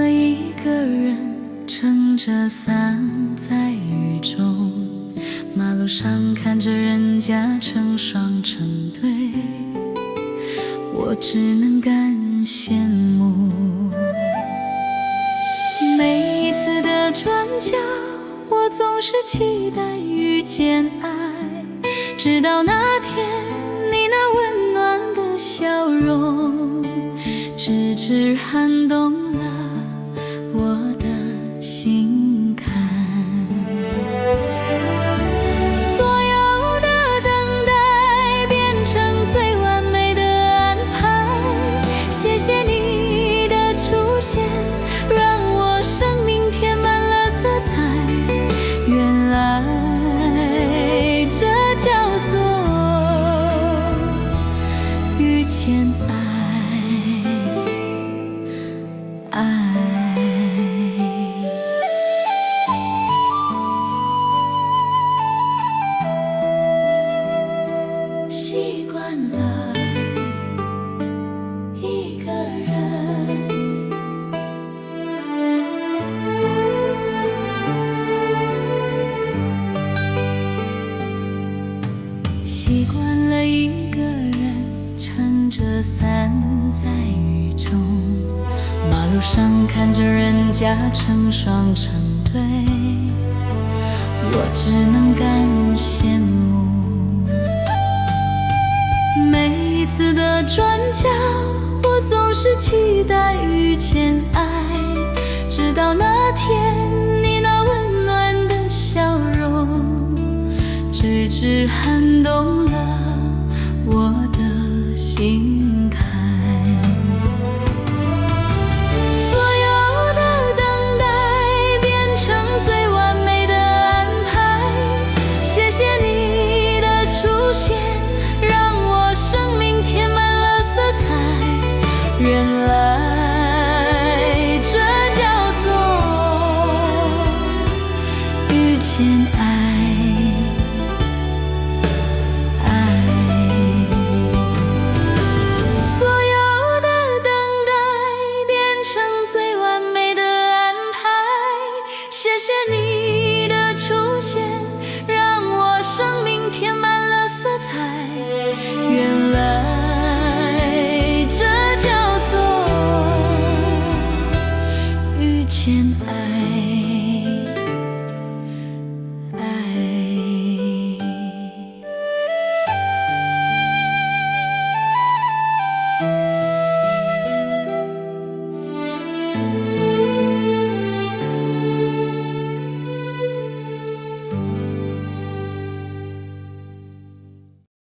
了一个人，撑着伞在雨中，马路上看着人家成双成对，我只能感羡慕。每一次的转角，我总是期待遇见爱，直到那天你那温暖的笑容，直至撼动了我的心坎。所有的等待变成最完美的安排，谢谢你的出现，让我生命填满了色彩。原来这叫做遇见爱。习惯了一个人，习惯了一个人撑着伞在雨中，马路上看着人家成双成对，我只能感羡慕。每一次的转角，我总是期待遇见爱，直到那天你那温暖的笑容，直至撼动了